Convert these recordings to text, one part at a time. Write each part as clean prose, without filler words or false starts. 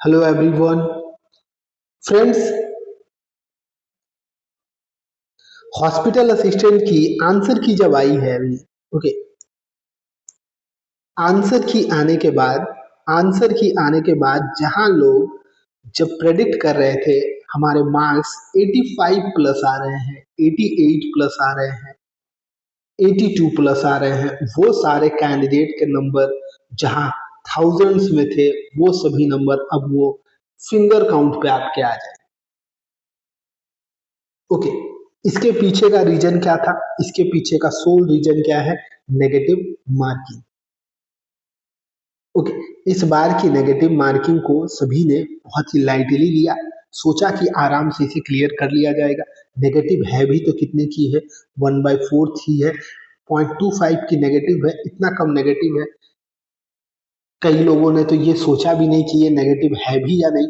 Hello everyone. Friends, hospital assistant की answer की जब आई है अभी, ओके, आंसर की आने के बाद जहां लोग जब प्रेडिक्ट कर रहे थे हमारे मार्क्स 85 प्लस आ रहे हैं, 88 प्लस आ रहे हैं, 82 प्लस आ रहे हैं, वो सारे कैंडिडेट के नंबर जहां थाउजेंड्स में थे, वो सभी नंबर अब वो फिंगर काउंट पे आपके आ जाए। ओके, इसके पीछे का रीजन क्या था? इसके पीछे का सोल रीजन क्या है? Negative marking. ओके, इस बार की नेगेटिव मार्किंग को सभी ने बहुत ही लाइटली लिया, सोचा कि आराम से इसे क्लियर कर लिया जाएगा। नेगेटिव है भी तो कितने की है? 1/4 ही है, 0.25 की नेगेटिव है, इतना कम नेगेटिव है। कई लोगों ने तो ये सोचा भी नहीं कि ये नेगेटिव है भी या नहीं।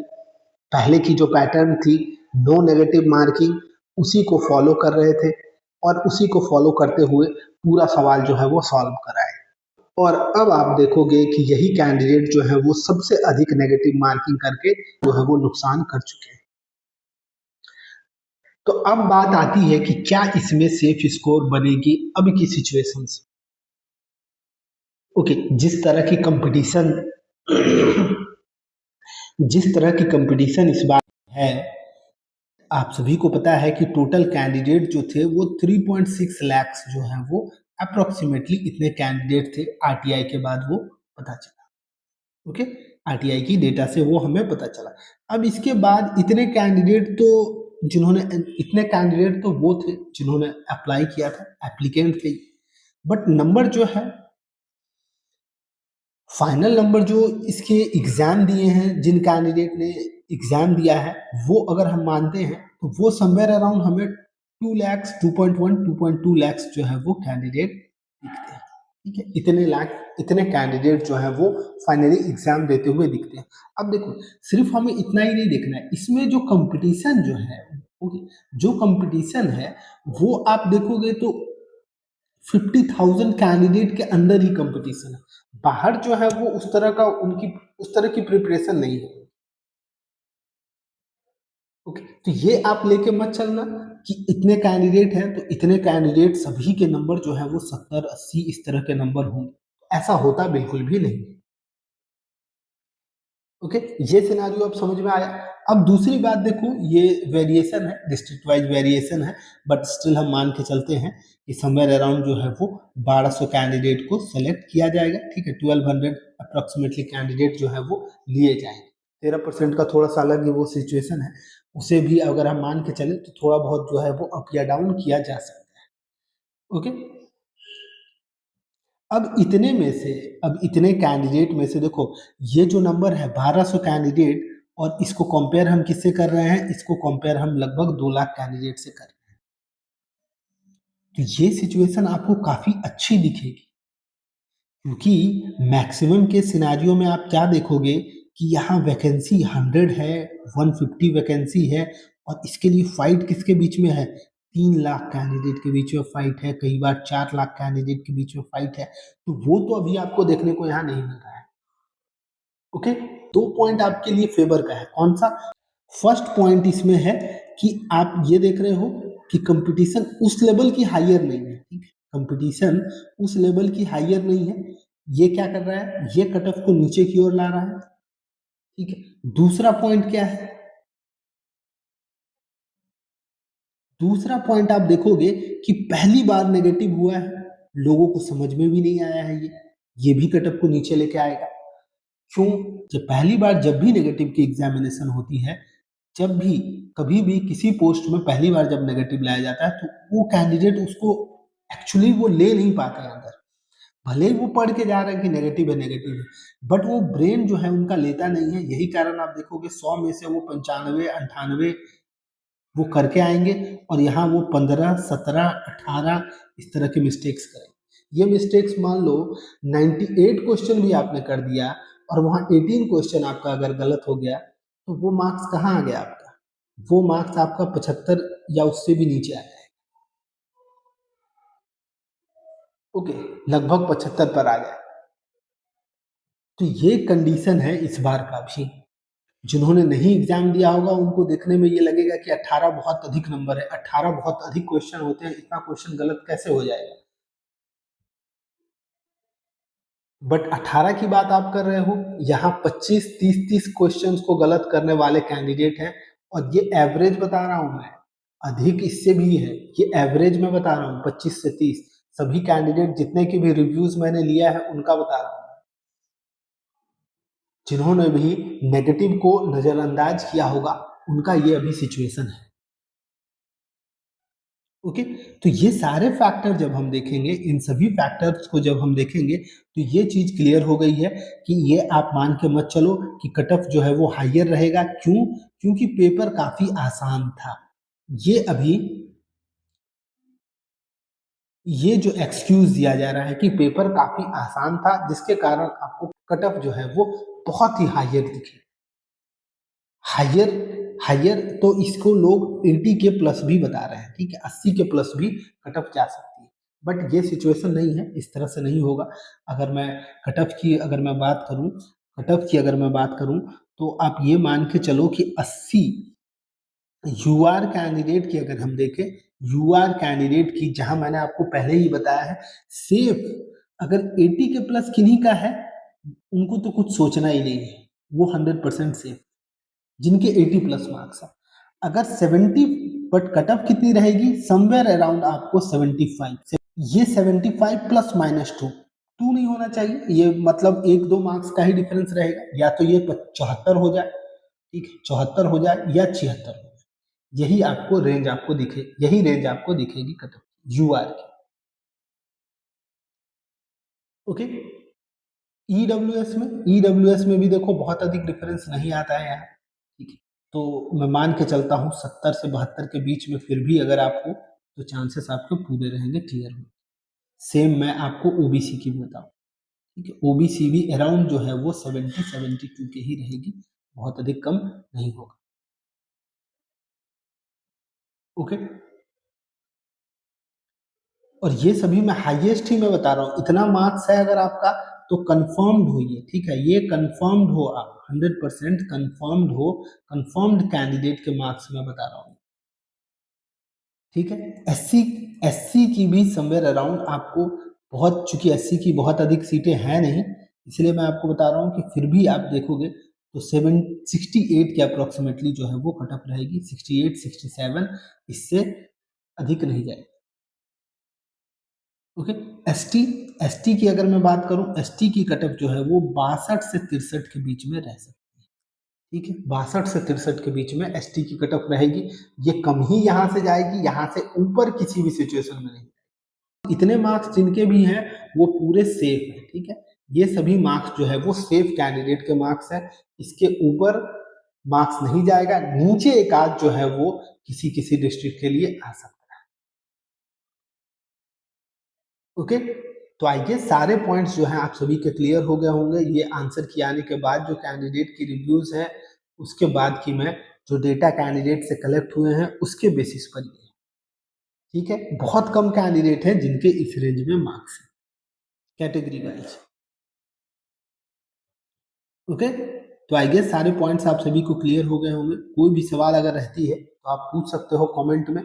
पहले की जो पैटर्न थी, नो नेगेटिव मार्किंग, उसी को फॉलो कर रहे थे और उसी को फॉलो करते हुए पूरा सवाल जो है वो सॉल्व कराए। और अब आप देखोगे कि यही कैंडिडेट जो है वो सबसे अधिक नेगेटिव मार्किंग करके जो है वो नुकसान कर चुके हैं। तो अब बात आती है कि क्या इसमें सेफ स्कोर बनेगी अब की सिचुएशन से। ओके, जिस तरह की कंपटीशन इस बार है, आप सभी को पता है कि टोटल कैंडिडेट जो थे वो 3.6 लाख जो है वो अप्रोक्सीमेटली इतने कैंडिडेट थे। आरटीआई के बाद वो पता चला। ओके, आरटीआई की डेटा से वो हमें पता चला। अब इसके बाद इतने कैंडिडेट तो वो थे जिन्होंने अप्लाई किया था, एप्लीकेंट थे, बट नंबर जो है, फाइनल नंबर जो इसके एग्जाम दिए हैं, जिन कैंडिडेट ने एग्जाम दिया है, वो अगर हम मानते हैं तो वो समवेयर अराउंड हमें 2 लैक्स, 2.1, 2.2 लैक्स जो है वो कैंडिडेट दिखते हैं। ठीक है, इतने कैंडिडेट जो है वो फाइनली एग्जाम देते हुए दिखते हैं। अब देखो, सिर्फ हमें इतना ही नहीं देखना है, इसमें जो कंपटीशन जो है, ओके, जो कंपटीशन है वो आप देखोगे तो 50,000 कैंडिडेट के अंदर ही कंपटीशन है। बाहर जो है वो उस तरह की प्रिपरेशन नहीं है। ओके, तो ये आप लेके मत चलना कि इतने कैंडिडेट हैं तो इतने कैंडिडेट सभी के नंबर जो है वो 70-80 इस तरह के नंबर होंगे। ऐसा होता बिल्कुल भी नहीं। ओके, ये सिनारियो अब समझ में आया। अब दूसरी बात देखो, ये वेरिएशन है, डिस्ट्रिक्ट वाइज वेरिएशन है, बट स्टिल हम मान के चलते हैं कि समवेयर अराउंड जो है वो 1200 कैंडिडेट को सेलेक्ट किया जाएगा। ठीक है, 1200 अप्रोक्सीमेटली कैंडिडेट जो है वो लिए जाएंगे। 13% का थोड़ा सा अलग वो सिचुएशन है, उसे भी अगर हम मान के चले तो थोड़ा बहुत जो है वो अप या डाउन किया जा सकता है। ओके, अब इतने कैंडिडेट में से देखो, ये जो नंबर है 1200 कैंडिडेट, और इसको कंपेयर हम किससे कर रहे हैं? इसको कंपेयर हम लगभग 2 लाख कैंडिडेट से कर रहे हैं। तो ये सिचुएशन आपको काफी अच्छी दिखेगी, क्योंकि मैक्सिमम के सिनेरियो में आप क्या देखोगे कि यहाँ वैकेंसी 100 है, 150 वैकेंसी है, और इसके लिए फाइट किसके बीच में है? 3 लाख कैंडिडेट के बीच में फाइट है, कई बार 4 लाख कैंडिडेट के बीच में फाइट है। तो वो तो अभी आपको देखने को यहाँ नहीं मिल रहा है। ओके, 2 पॉइंट आपके लिए फेवर का है। कौन सा? फर्स्ट पॉइंट इसमें है कि आप ये देख रहे हो कि कंपटीशन उस लेवल की हायर नहीं है। ठीक है, कंपटीशन उस लेवल की हायर नहीं है। ये क्या कर रहा है? ये कट ऑफ को नीचे की ओर ला रहा है। ठीक है, दूसरा पॉइंट क्या है? दूसरा पॉइंट आप देखोगे कि पहली बार नेगेटिव हुआ है, लोगों को समझ में भी नहीं आया है। ये भी कट ऑफ को नीचे लेके आएगा। क्यों? जब भी नेगेटिव की एग्जामिनेशन होती है, जब भी कभी भी किसी पोस्ट में पहली बार जब नेगेटिव लाया जाता है, तो वो कैंडिडेट उसको एक्चुअली वो ले नहीं पाते हैं अंदर। भले ही वो पढ़ के जा रहे हैं कि नेगेटिव है, बट वो ब्रेन जो है उनका लेता नहीं है। यही कारण आप देखोगे 100 में से वो 95, 98 वो करके आएंगे, और यहाँ वो 15, 17, 18 इस तरह के मिस्टेक्स करेंगे। ये मिस्टेक्स मान लो 98 क्वेश्चन भी आपने कर दिया और वहाँ 18 क्वेश्चन आपका अगर गलत हो गया, तो वो मार्क्स कहाँ आ गया आपका? वो मार्क्स आपका 75 या उससे भी नीचे आ जाएगा। ओके, लगभग 75 पर आ गया। तो ये कंडीशन है इस बार का भी। जिन्होंने नहीं एग्जाम दिया होगा उनको देखने में ये लगेगा कि 18 बहुत अधिक नंबर है, 18 बहुत अधिक क्वेश्चन होते हैं, इतना क्वेश्चन गलत कैसे हो जाएगा। बट 18 की बात आप कर रहे हो, यहाँ 25, 30 क्वेश्चंस को गलत करने वाले कैंडिडेट हैं, और ये एवरेज बता रहा हूं मैं, अधिक इससे भी है, ये एवरेज में बता रहा हूँ 25 से 30, सभी कैंडिडेट जितने की भी रिव्यूज मैंने लिया है उनका बता रहा हूँ। जिन्होंने भी नेगेटिव को नजरअंदाज किया होगा उनका ये अभी सिचुएशन है। ओके, तो ये सारे फैक्टर जब हम देखेंगे, इन सभी फैक्टर्स को जब हम देखेंगे, तो ये चीज क्लियर हो गई है कि ये आप मान के मत चलो कि कट ऑफ जो है वो हाइयर रहेगा। क्यों? क्योंकि पेपर काफी आसान था। ये अभी ये जो एक्सक्यूज दिया जा रहा है कि पेपर काफी आसान था, जिसके कारण आपको कट ऑफ जो है वो बहुत ही हाइयर दिखे। हाइयर हाइयर तो इसको लोग 80 के प्लस भी बता रहे हैं, ठीक है, 80 के प्लस भी कट ऑफ जा सकती है। बट ये सिचुएशन नहीं है, इस तरह से नहीं होगा। अगर मैं कट ऑफ की अगर मैं बात करूं कट ऑफ की अगर मैं बात करूं तो आप ये मान के चलो कि 80 यूआर कैंडिडेट की अगर हम देखें, यूआर कैंडिडेट की, जहां मैंने आपको पहले ही बताया है, सेफ अगर 80 के प्लस किन्हीं का है, उनको तो कुछ सोचना ही नहीं है, वो 100% सेफ, जिनके 80 प्लस मार्क्स है। अगर 70, बट कट ऑफ कितनी रहेगी, समवेयर अराउंड आपको 75। ये 75 प्लस माइनस 2 नहीं होना चाहिए, ये मतलब 1-2 मार्क्स का ही डिफरेंस रहेगा, या तो ये 74 हो जाए, ठीक है, 74 हो जाए या 76 हो जाए, यही आपको रेंज आपको दिखे, यही रेंज आपको दिखेगी कट ऑफ यूआर की। ओके, ईडब्ल्यूएस में भी देखो बहुत अधिक डिफरेंस नहीं आता है यहाँ, ठीक है, तो मैं मान के चलता हूँ 70 से 72 के बीच में, फिर भी अगर आपको, तो चांसेस आपके पूरे रहेंगे क्लियर होने। सेम मैं आपको ओबीसी की भी बताऊँ, ठीक है, ओबीसी भी अराउंड जो है वो 70-72 के ही रहेगी, बहुत अधिक कम नहीं होगा। ओके, और ये सभी मैं हाईएस्ट ही मैं बता रहा हूँ, इतना मार्क्स है अगर आपका, तो कंफर्म्ड होइए, ठीक है, ये कंफर्म्ड हो, आप 100% कंफर्म्ड हो, कंफर्म्ड कैंडिडेट के मार्क्स मैं बता रहा हूँ, ठीक है। एससी एससी की भी समवेयर अराउंड आपको, बहुत, चूंकि एससी की बहुत अधिक सीटें हैं नहीं, इसलिए मैं आपको बता रहा हूँ कि फिर भी आप देखोगे तो 68 के अप्रोक्सीमेटली जो है वो कट ऑफ रहेगी, 68, 67, इससे अधिक नहीं जाएगी। ओके, एसटी एसटी की अगर मैं बात करूं, एसटी की कट ऑफ जो है वो 62 से 63 के बीच में रह सकती है, ठीक है, 62 से 63 के बीच में एसटी की कट ऑफ रहेगी। ये कम ही यहां से जाएगी, यहां से ऊपर किसी भी सिचुएशन में नहीं। इतने मार्क्स जिनके भी हैं वो पूरे सेफ है, ठीक है, ये सभी मार्क्स जो है वो सेफ कैंडिडेट के मार्क्स है, इसके ऊपर मार्क्स नहीं जाएगा, नीचे एक आध जो है वो किसी किसी डिस्ट्रिक्ट के लिए आ सकता है। ओके, तो आइए सारे पॉइंट्स जो हैं आप सभी के क्लियर हो गए होंगे, ये आंसर किए आने के बाद, जो कैंडिडेट की रिव्यूज है उसके बाद की मैं जो डेटा कैंडिडेट से कलेक्ट हुए हैं उसके बेसिस पर ये, ठीक है, बहुत कम कैंडिडेट हैं जिनके इस रेंज में मार्क्स है कैटेगरी वाइज। ओके, तो आई गेस सारे पॉइंट्स आप सभी को क्लियर हो गए होंगे, कोई भी सवाल अगर रहती है तो आप पूछ सकते हो कमेंट में।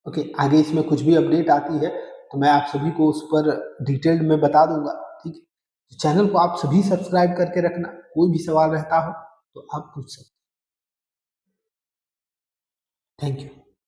ओके, आगे इसमें कुछ भी अपडेट आती है तो मैं आप सभी को उस पर डिटेल्ड में बता दूंगा, ठीक है, चैनल को आप सभी सब्सक्राइब करके रखना, कोई भी सवाल रहता हो तो आप पूछ सकते। Thank you.